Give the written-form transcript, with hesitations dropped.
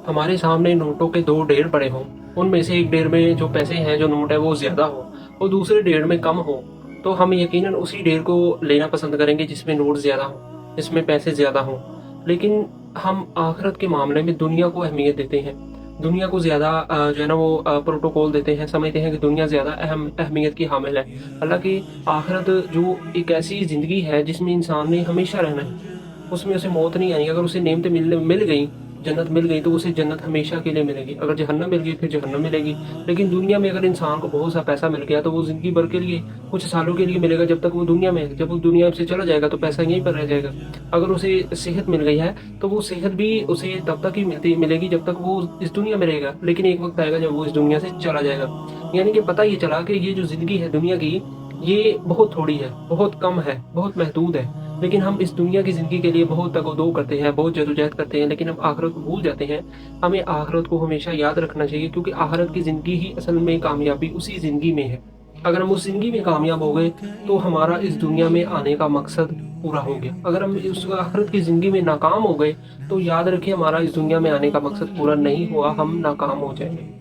हमारे सामने नोटों के दो ढेर पड़े हों, उनमें से एक ढेर में जो पैसे हैं, जो नोट है वो ज़्यादा हो और दूसरे ढेर में कम हो, तो हम यकीनन उसी ढेर को लेना पसंद करेंगे जिसमें नोट ज़्यादा हो, जिसमें पैसे ज़्यादा हों। लेकिन हम आखिरत के मामले में दुनिया को अहमियत देते हैं, दुनिया को ज़्यादा जो है ना वो प्रोटोकॉल देते हैं, समझते हैं कि दुनिया ज़्यादा अहमियत की हामिल है। हालांकि आखिरत जो एक ऐसी ज़िंदगी है जिसमें इंसान ने हमेशा रहना है, उसमें उसे मौत नहीं आनी। अगर उसे नेमतें मिल गई, जन्नत मिल गई, तो उसे जन्नत हमेशा के लिए मिलेगी। अगर जहन्नम मिल गई फिर जहन्नम मिलेगी। लेकिन दुनिया में अगर इंसान को बहुत सा पैसा मिल गया तो वो ज़िंदगी भर के लिए, कुछ सालों के लिए मिलेगा जब तक वो दुनिया में है। जब वो दुनिया से चला जाएगा तो पैसा यहीं पर रह जाएगा। अगर उसे सेहत मिल गई है तो वो सेहत भी उसे तब तक ही मिलेगी जब तक वो इस दुनिया में रहेगा। लेकिन एक वक्त आएगा जब वो इस दुनिया से चला जाएगा। यानी कि पता ये चला कि ये जो ज़िंदगी है दुनिया की, ये बहुत थोड़ी है, बहुत कम है, बहुत महदूद है। लेकिन हम इस दुनिया की ज़िंदगी के लिए बहुत तगोदो करते हैं, बहुत जदोजहद करते हैं, लेकिन हम आखिरत को भूल जाते हैं। हमें आखिरत को हमेशा याद रखना चाहिए, क्योंकि आखिरत की ज़िंदगी ही असल में कामयाबी उसी ज़िंदगी में है। अगर हम उस ज़िंदगी में कामयाब हो गए तो हमारा इस दुनिया में आने का मकसद पूरा हो गया। अगर हम उस आखिरत की ज़िंदगी में नाकाम हो गए तो याद रखिए, हमारा इस दुनिया में आने का मकसद पूरा नहीं हुआ, हम नाकाम हो जाएंगे।